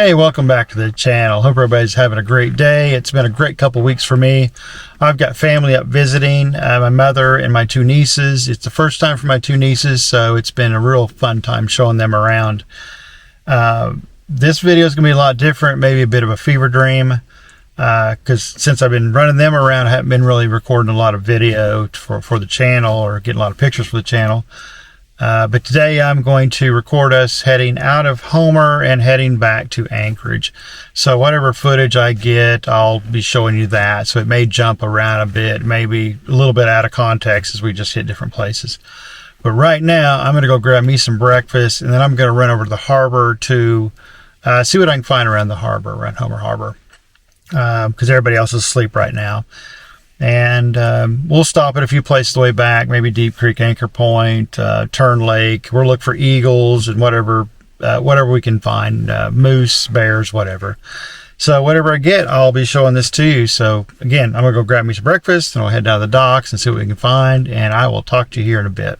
Hey, welcome back to the channel. Hope everybody's having a great day. It's been a great couple weeks for me. I've got family up visiting, my mother and my two nieces. It's the first time for my two nieces, so it's been a real fun time showing them around. This video is going to be a lot different, maybe a bit of a fever dream, because since I've been running them around, I haven't been really recording a lot of video for the channel or getting a lot of pictures for the channel. But today I'm going to record us heading out of Homer and heading back to Anchorage. So whatever footage I get, I'll be showing you that. So it may jump around a bit, maybe a little bit out of context as we just hit different places. But right now I'm going to go grab me some breakfast, and then I'm going to run over to the harbor to see what I can find around the harbor, around Homer Harbor, because everybody else is asleep right now. And we'll stop at a few places the way back, maybe Deep Creek, Anchor Point, Tern Lake. We'll look for eagles and whatever we can find, moose, bears, whatever. So whatever I get, I'll be showing this to you. So again, I'm going to go grab me some breakfast, and I'll head down to the docks and see what we can find, and I will talk to you here in a bit.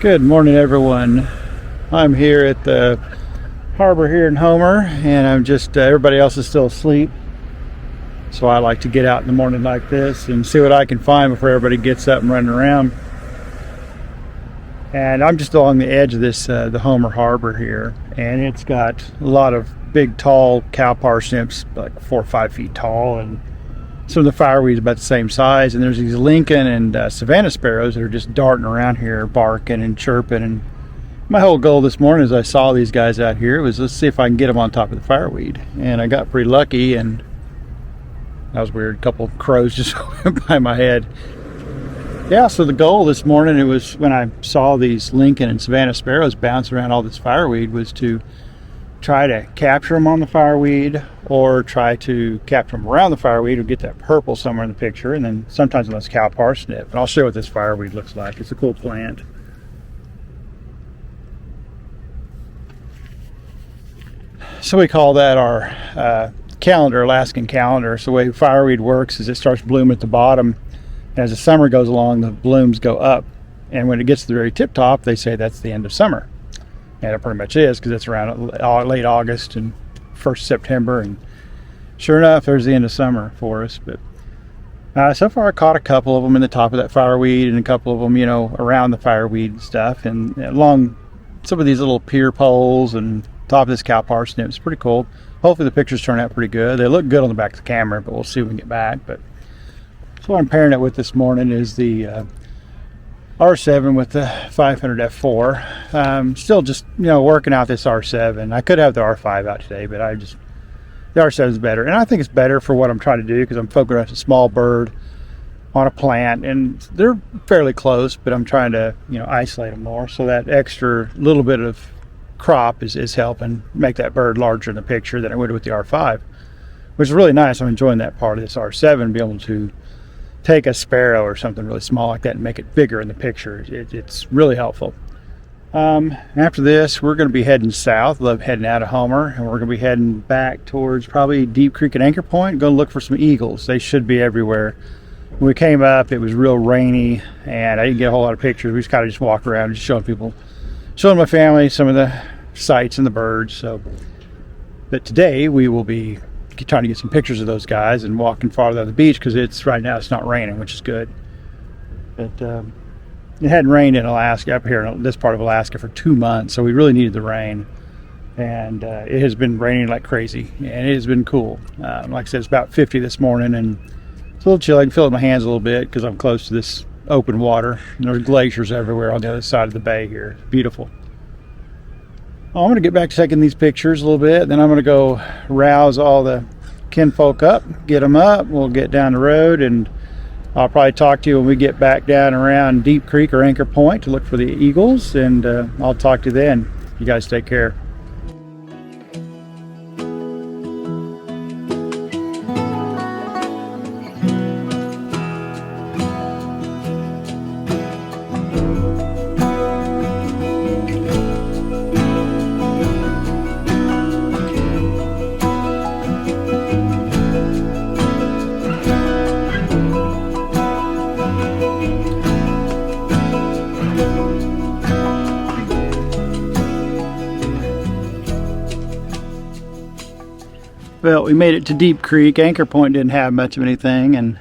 Good morning, everyone. I'm here at the harbor here in Homer, and I'm just everybody else is still asleep, so I like to get out in the morning like this and see what I can find before everybody gets up and running around. And I'm just along the edge of this the Homer Harbor here, and it's got a lot of big tall cow parsnips, like 4 or 5 feet tall, and some of the fireweed's about the same size, and there's these Lincoln and Savannah Sparrows that are just darting around here, barking and chirping. And my whole goal this morning as I saw these guys out here was, let's see if I can get them on top of the fireweed. And I got pretty lucky, and that was weird. A couple of crows just went by my head. Yeah, so the goal this morning, it was when I saw these Lincoln and Savannah Sparrows bounce around all this fireweed, was to try to capture them on the fireweed, or try to capture them around the fireweed, or get that purple somewhere in the picture, and then sometimes on this cow parsnip. And I'll show you what this fireweed looks like. It's a cool plant. So we call that our calendar, Alaskan calendar. So the way fireweed works is it starts blooming at the bottom. As the summer goes along, the blooms go up, and when it gets to the very tip top, they say that's the end of summer. And it pretty much is, because it's around late August and 1st September, and sure enough, there's the end of summer for us. But so far I caught a couple of them in the top of that fireweed, and a couple of them, you know, around the fireweed and stuff, and along some of these little pier poles and top of this cow parsnip. It's pretty cool. Hopefully the pictures turn out pretty good. They look good on the back of the camera, but we'll see when we get back. But so what I'm pairing it with this morning is the R7 with the 500 f4. Still just, you know, working out this R7. I could have the R5 out today, but the R7 is better. And I think it's better for what I'm trying to do, because I'm focusing on a small bird on a plant, and they're fairly close, but I'm trying to, you know, isolate them more. So that extra little bit of crop is helping make that bird larger in the picture than it would with the R5, which is really nice. I'm enjoying that part of this R7, be able to take a sparrow or something really small like that and make it bigger in the picture. It's really helpful. After this, we're going to be heading south. Love heading out of Homer, and we're going to be heading back towards probably Deep Creek and Anchor Point. Going to look for some eagles. They should be everywhere. When we came up, it was real rainy, and I didn't get a whole lot of pictures. We just kind of just walked around and just showing my family some of the sights and the birds. So, but today we will be trying to get some pictures of those guys and walking farther on the beach, because right now it's not raining, which is good. But it hadn't rained in Alaska, up here in this part of Alaska, for 2 months, so we really needed the rain. And it has been raining like crazy, and it has been cool. Like I said, it's about 50 this morning, and it's a little chilly. I can feel it in my hands a little bit because I'm close to this open water, and there's glaciers everywhere on the other side of the bay here. It's beautiful. I'm going to get back to taking these pictures a little bit, then I'm going to go rouse all the kinfolk up, get them up. We'll get down the road, and I'll probably talk to you when we get back down around Deep Creek or Anchor Point to look for the eagles, and I'll talk to you then. You guys take care. Well, we made it to Deep Creek. Anchor Point didn't have much of anything, and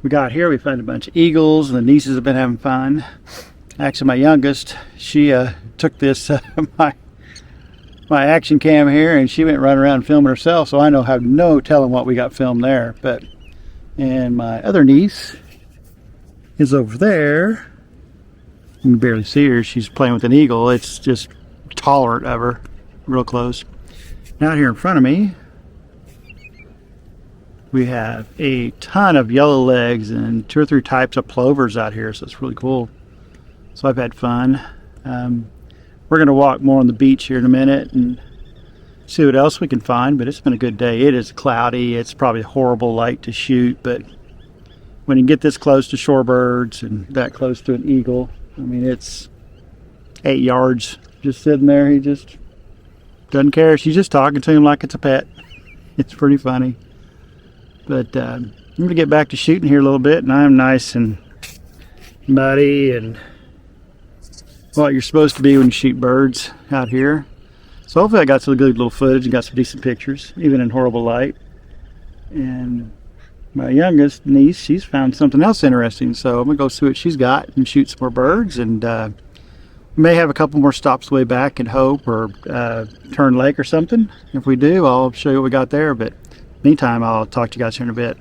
we got here, we found a bunch of eagles, and the nieces have been having fun. Actually, my youngest, she took this, my action cam here, and she went running around filming herself, so I have no telling what we got filmed there. And my other niece is over there. You can barely see her. She's playing with an eagle. It's just tolerant of her, real close. Out here in front of me, we have a ton of Yellowlegs and 2 or 3 types of plovers out here, so it's really cool. So I've had fun. We're going to walk more on the beach here in a minute and see what else we can find, but it's been a good day. It is cloudy. It's probably a horrible light to shoot, but when you get this close to shorebirds and that close to an eagle, I mean, it's 8 yards just sitting there. He just doesn't care. She's just talking to him like it's a pet. It's pretty funny. But I'm going to get back to shooting here a little bit, and I'm nice and muddy and what you're supposed to be when you shoot birds out here. So hopefully I got some good little footage and got some decent pictures, even in horrible light. And my youngest niece, she's found something else interesting, so I'm going to go see what she's got and shoot some more birds. And we may have a couple more stops way back at Hope or Tern Lake or something. If we do, I'll show you what we got there. But meantime, I'll talk to you guys here in a bit.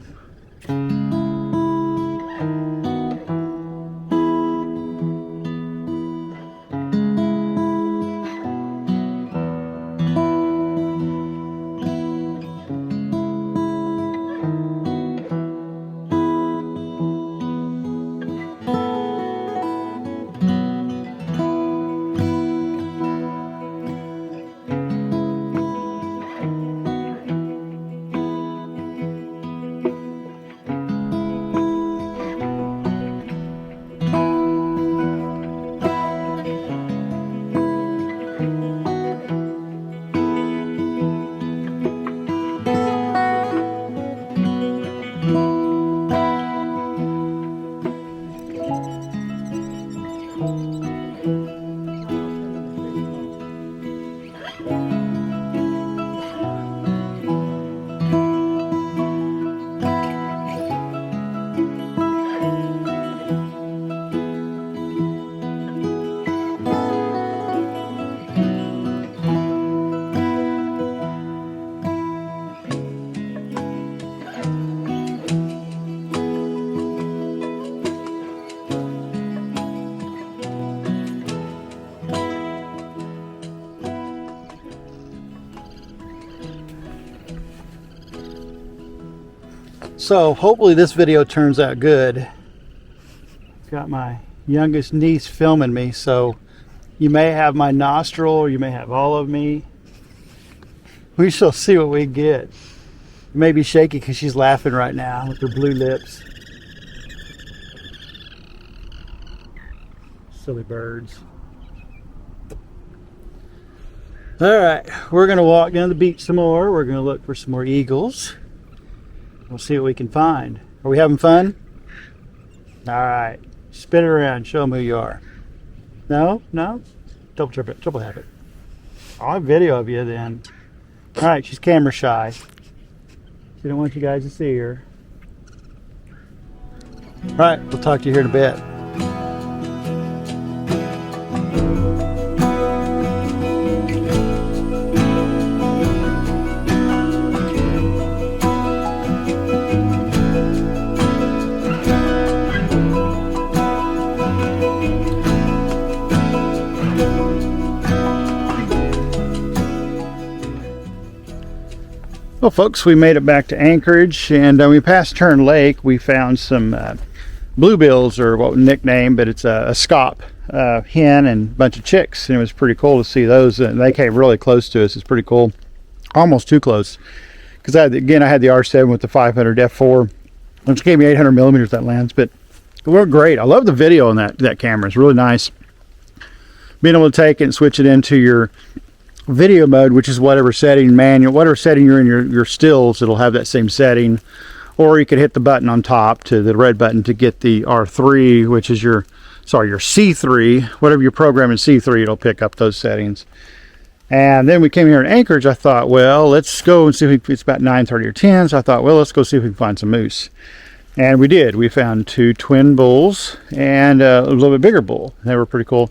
So hopefully this video turns out good. Got my youngest niece filming me, so you may have my nostril or you may have all of me. We shall see what we get. It may be shaky because she's laughing right now with her blue lips. Silly birds. All right, we're gonna walk down the beach some more. We're gonna look for some more eagles. We'll see what we can find. Are we having fun? All right, spin it around, show them who you are. No? Double trip it, triple have it. I'll have video of you then. All right, she's camera shy. She don't want you guys to see her. All right, we'll talk to you here in a bit. Well, folks, we made it back to Anchorage, and we passed Tern Lake. We found some bluebills, or what we nicknamed, but it's a Scaup hen and a bunch of chicks, and it was pretty cool to see those. And they came really close to us. It's pretty cool, almost too close, because I had the R7 with the 500 f4, which gave me 800 millimeters that lens. But it worked great. I love the video on that camera. It's really nice being able to take it and switch it into your video mode, which is whatever setting you're in your stills, it'll have that same setting. Or you could hit the button on top, to the red button, to get the R3, which is your C3, whatever you program in C3, it'll pick up those settings. And then we came here in Anchorage. I thought, well, let's go and see if it's about 9:30 or 10. So I thought, well, let's go see if we can find some moose. And we did. We found 2 twin bulls and a little bit bigger bull. They were pretty cool.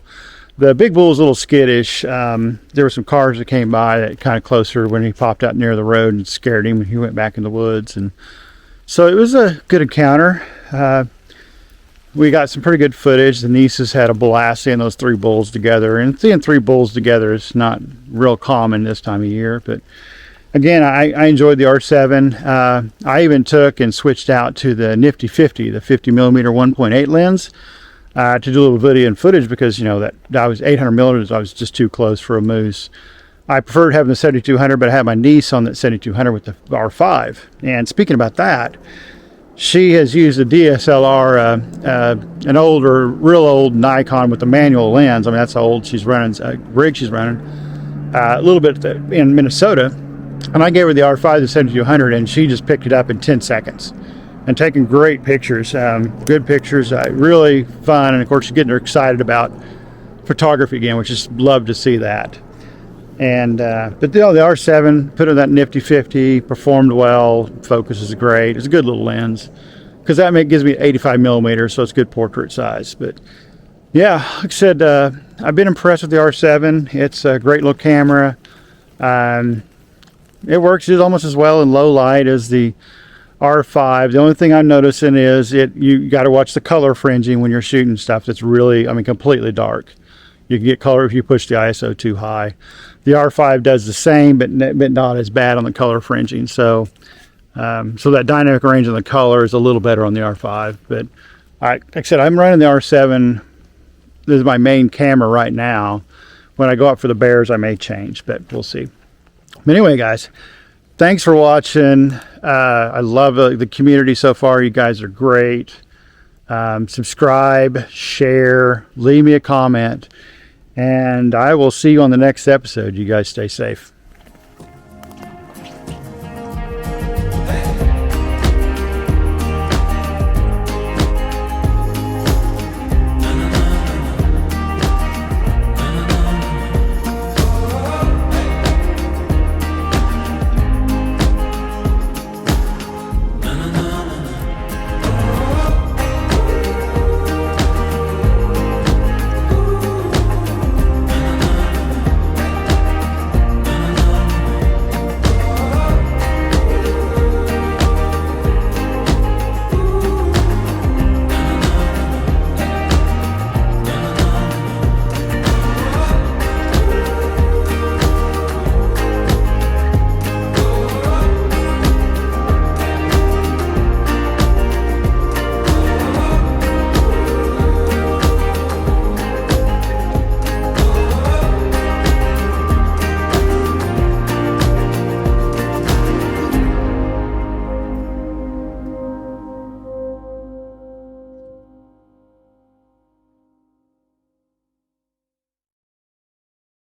The big bull was a little skittish. There were some cars that came by that kind of closer when he popped out near the road and scared him. He went back in the woods. And so it was a good encounter. We got some pretty good footage. The nieces had a blast seeing those 3 bulls together. And seeing 3 bulls together is not real common this time of year. But again, I enjoyed the R7. I even took and switched out to the nifty 50, the 50mm 1.8 lens. To do a little video and footage because, you know, that was 800 millimeters. I was just too close for a moose. I preferred having the 7200, but I had my niece on that 7200 with the R5. And speaking about that, she has used a DSLR, an older, real old Nikon with a manual lens. I mean, that's how old she's running, rig she's running, a little bit in Minnesota. And I gave her the R5, the 7200, and she just picked it up in 10 seconds. And taking great pictures, good pictures, really fun. And of course, getting her excited about photography again, which is love to see that. And but the R7, put in that nifty 50, performed well. Focus is great. It's a good little lens because that gives me 85 millimeters, so it's good portrait size. But yeah, like I said, I've been impressed with the R7. It's a great little camera. It works almost as well in low light as the R5. The only thing I'm noticing is you got to watch the color fringing when you're shooting stuff that's really, I mean, completely dark. You can get color if you push the ISO too high. The R5 does the same, but not as bad on the color fringing. So that dynamic range on the color is a little better on the R5. But like I said, I'm running the R7. This is my main camera right now. When I go out for the bears, I may change, but we'll see. But anyway, guys, thanks for watching. I love the community so far. You guys are great. Subscribe, share, leave me a comment, and I will see you on the next episode. You guys stay safe.